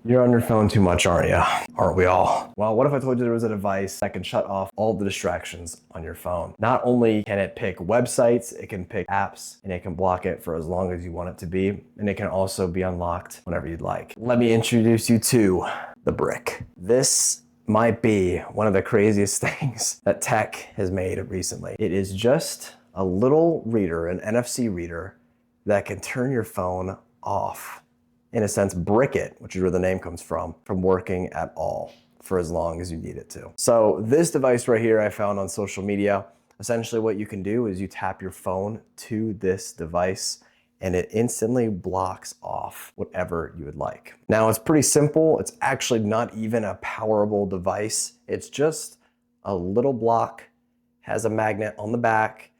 You're on your phone too much, aren't you? Aren't we all? Well, what if I told you there was a device that can shut off all the distractions on your phone? Not only can it pick websites, it can pick apps, and it can block it for as long as you want it to be, and it can also be unlocked whenever you'd like. Let me introduce you to the brick. This might be one of the craziest things that tech has made recently. It is just a little reader, an NFC reader, that can turn your phone off. In a sense, brick it, which is where the name comes from working at all for as long as you need it to. So this device right here I found on social media. Essentially what you can do is you tap your phone to this device and it instantly blocks off whatever you would like. Now it's pretty simple. It's actually not even a powerful device. It's just a little block, has a magnet on the back,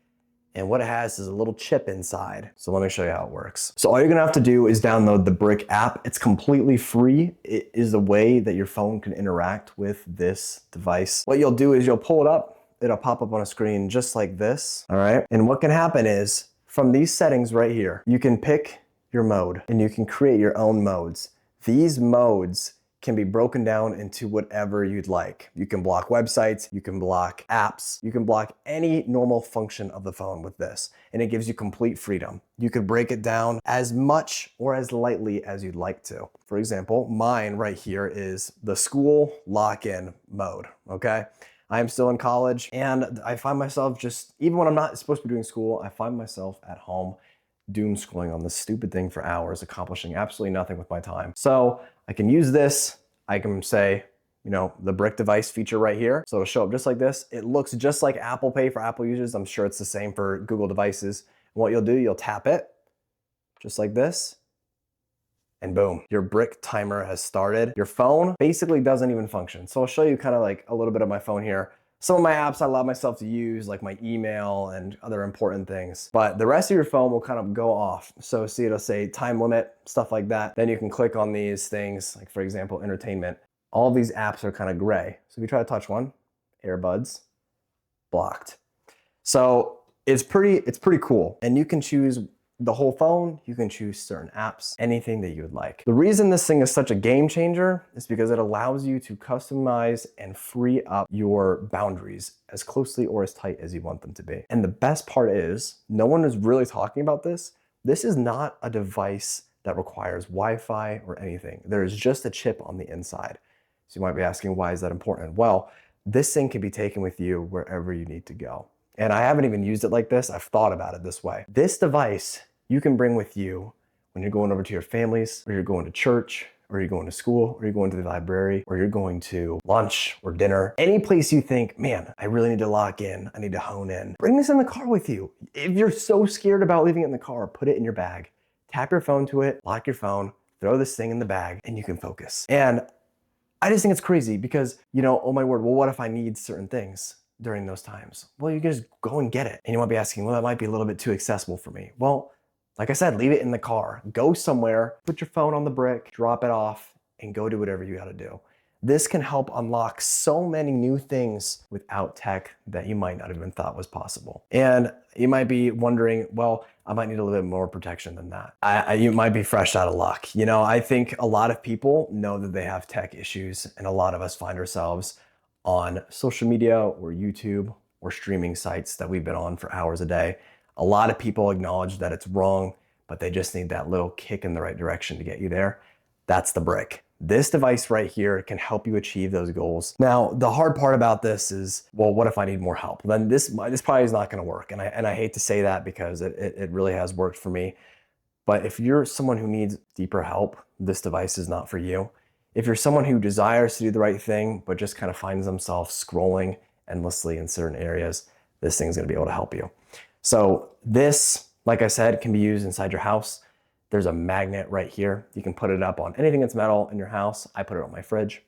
and what it has is a little chip inside. So let me show you how it works. So all you're gonna have to do is download the Brick app. It's completely free. It is a way that your phone can interact with this device. What you'll do is you'll pull it up. It'll pop up on a screen just like this, all right? And what can happen is from these settings right here, you can pick your mode and you can create your own modes. These modes can be broken down into whatever you'd like. You can block websites, you can block apps, you can block any normal function of the phone with this, and it gives you complete freedom. You could break it down as much or as lightly as you'd like to. For example, mine right here is the school lock-in mode, okay? I am still in college and I find myself just, even when I'm not supposed to be doing school, I find myself at home doom scrolling on this stupid thing for hours, accomplishing absolutely nothing with my time. So I can use this. I can say, you know, the brick device feature right here. So it'll show up just like this. It looks just like Apple Pay for Apple users. I'm sure it's the same for Google devices. And what you'll do, you'll tap it just like this. And boom, your brick timer has started. Your phone basically doesn't even function. So I'll show you kind of like a little bit of my phone here. Some of my apps I allow myself to use, like my email and other important things, but the rest of your phone will kind of go off. So see, it'll say time limit, stuff like that. Then you can click on these things, like for example, entertainment. All these apps are kind of gray. So if you try to touch one, earbuds, blocked. So it's pretty cool. And you can choose the whole phone, you can choose certain apps, anything that you would like. The reason this thing is such a game changer is because it allows you to customize and free up your boundaries as closely or as tight as you want them to be. And the best part is, no one is really talking about this. This is not a device that requires Wi-Fi or anything. There is just a chip on the inside. So you might be asking, why is that important? Well, this thing can be taken with you wherever you need to go. And I haven't even used it like this. I've thought about it this way. This device you can bring with you when you're going over to your families, or you're going to church, or you're going to school, or you're going to the library, or you're going to lunch or dinner. Any place you think, man, I really need to lock in, I need to hone in. Bring this in the car with you. If you're so scared about leaving it in the car, put it in your bag. Tap your phone to it, lock your phone, throw this thing in the bag, and you can focus. And I just think it's crazy because, you know, oh my word, well, what if I need certain things during those times? Well, you can just go and get it. And you might be asking, well, that might be a little bit too accessible for me. Well, like I said, leave it in the car. Go somewhere, put your phone on the brick, drop it off, and go do whatever you gotta do. This can help unlock so many new things without tech that you might not have even thought was possible. And you might be wondering, well, I might need a little bit more protection than that. You might be fresh out of luck. You know, I think a lot of people know that they have tech issues, and a lot of us find ourselves on social media or YouTube or streaming sites that we've been on for hours a day. A lot of people acknowledge that it's wrong, but they just need that little kick in the right direction to get you there. That's the brick. This device right here can help you achieve those goals. Now, the hard part about this is, well, what if I need more help? Then this probably is not gonna work. And I hate to say that because it really has worked for me. But if you're someone who needs deeper help, this device is not for you. If you're someone who desires to do the right thing, but just kind of finds themselves scrolling endlessly in certain areas, this thing's gonna be able to help you. So this, like I said, can be used inside your house. There's a magnet right here. You can put it up on anything that's metal in your house. I put it on my fridge.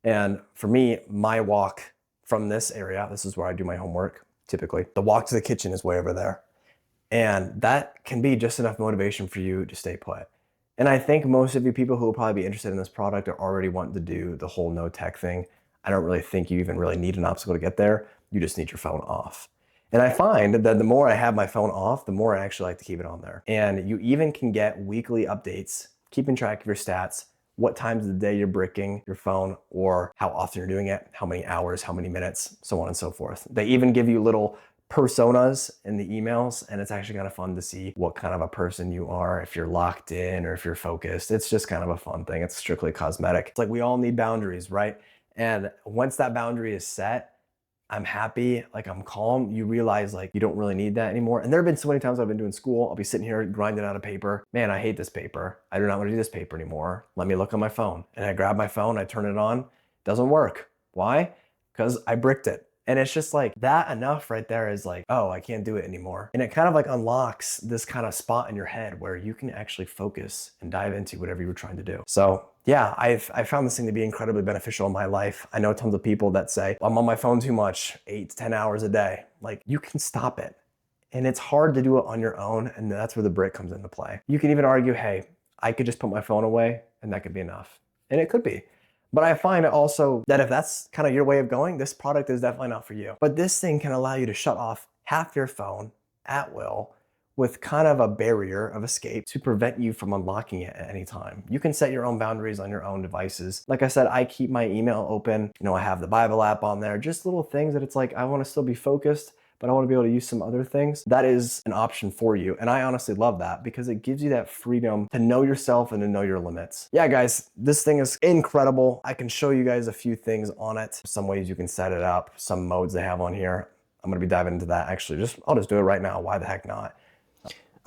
And for me, my walk from this area, this is where I do my homework, typically. The walk to the kitchen is way over there. And that can be just enough motivation for you to stay put. And I think most of you people who will probably be interested in this product are already wanting to do the whole no tech thing. I don't really think you even really need an obstacle to get there. You just need your phone off. And I find that the more I have my phone off, the more I actually like to keep it on there. And you even can get weekly updates, keeping track of your stats what times of the day you're bricking your phone, or how often you're doing it, how many hours, how many minutes, so on and so forth. They even give you little personas in the emails, and it's actually kind of fun to see what kind of a person you are, if you're locked in or if you're focused. It's just kind of a fun thing. It's strictly cosmetic. It's like we all need boundaries, right? And once that boundary is set, I'm happy, like I'm calm, you realize like you don't really need that anymore. And there have been so many times I've been doing school, I'll be sitting here grinding out a paper. Man, I hate this paper. I do not want to do this paper anymore. Let me look on my phone. And I grab my phone, I turn it on, doesn't work. Why? Because I bricked it. And it's just like that enough right there is like, oh, I can't do it anymore. And it kind of like unlocks this kind of spot in your head where you can actually focus and dive into whatever you were trying to do. So yeah, I found this thing to be incredibly beneficial in my life. I know tons of people that say, I'm on my phone too much, 8 to 10 hours a day. Like, you can stop it. And it's hard to do it on your own, and that's where the brick comes into play. You can even argue, hey, I could just put my phone away and that could be enough. And it could be. But I find also that if that's kind of your way of going, this product is definitely not for you. But this thing can allow you to shut off half your phone at will with kind of a barrier of escape to prevent you from unlocking it at any time. You can set your own boundaries on your own devices. Like I said, I keep my email open. You know, I have the Bible app on there, just little things that it's like, I want to still be focused, but I want to be able to use some other things. That is an option for you. And I honestly love that because it gives you that freedom to know yourself and to know your limits. Yeah, guys, this thing is incredible. I can show you guys a few things on it. Some ways you can set it up, some modes they have on here. I'm going to be diving into that actually. I'll just do it right now. Why the heck not?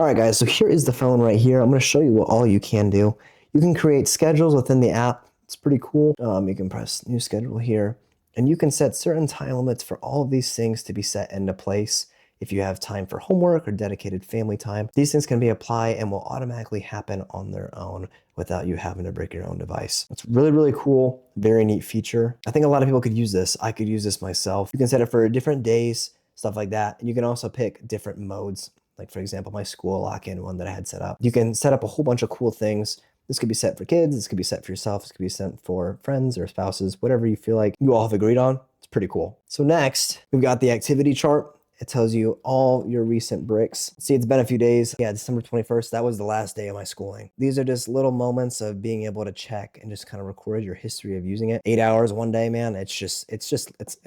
All right, guys, so here is the phone right here. I'm going to show you what all you can do. You can create schedules within the app. It's pretty cool. You can press new schedule here, and you can set certain time limits for all of these things to be set into place. If you have time for homework or dedicated family time, these things can be applied and will automatically happen on their own without you having to break your own device. It's really, really cool. Very neat feature. I think a lot of people could use this. I could use this myself. You can set it for different days, stuff like that. And you can also pick different modes. Like, for example, my school lock-in one that I had set up. You can set up a whole bunch of cool things. This could be set for kids. This could be set for yourself. This could be set for friends or spouses, whatever you feel like you all have agreed on. It's pretty cool. So next, we've got the activity chart. It tells you all your recent bricks. See, it's been a few days. Yeah, December 21st, that was the last day of my schooling. These are just little moments of being able to check and just kind of record your history of using it. 8 hours one day, man, it's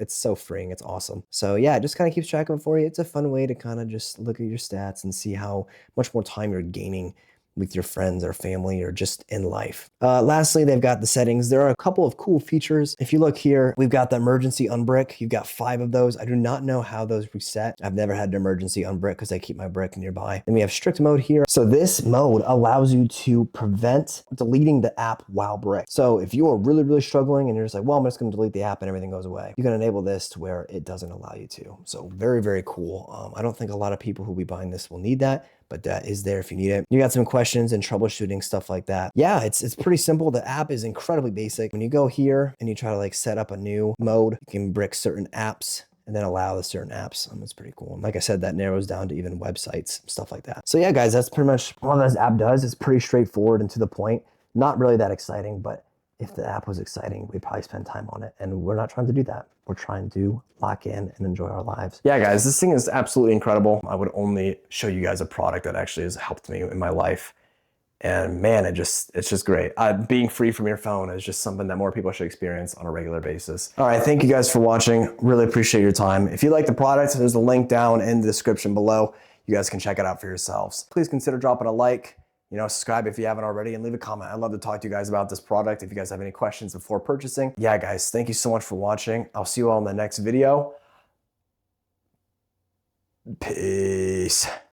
so freeing. It's awesome. So yeah, it just kind of keeps track of it for you. It's a fun way to kind of just look at your stats and see how much more time you're gaining with your friends or family or just in life. Lastly, they've got the settings. There are a couple of cool features. If you look here, we've got the emergency unbrick. You've got 5 of those. I do not know how those reset. I've never had an emergency unbrick because I keep my brick nearby. Then we have strict mode here. So this mode allows you to prevent deleting the app while brick. So if you are really, really struggling and you're just like, well, I'm just going to delete the app and everything goes away, you can enable this to where it doesn't allow you to. So very, very cool. I don't think a lot of people who will be buying this will need that, but that is there if you need it. You got some questions and troubleshooting, stuff like that. Yeah, it's pretty simple. The app is incredibly basic. When you go here and you try to like set up a new mode, you can brick certain apps and then allow the certain apps. That's pretty cool. And like I said, that narrows down to even websites, stuff like that. So yeah, guys, that's pretty much all this app does. It's pretty straightforward and to the point. Not really that exciting, but if the app was exciting, we'd probably spend time on it. And we're not trying to do that. We're trying to lock in and enjoy our lives. Yeah, guys, this thing is absolutely incredible. I would only show you guys a product that actually has helped me in my life. And man, it's just great. Being free from your phone is just something that more people should experience on a regular basis. All right, thank you guys for watching. Really appreciate your time. If you like the product, there's a link down in the description below. You guys can check it out for yourselves. Please consider dropping a like. Subscribe if you haven't already and leave a comment. I'd love to talk to you guys about this product if you guys have any questions before purchasing. Yeah, guys, thank you so much for watching. I'll see you all in the next video. Peace.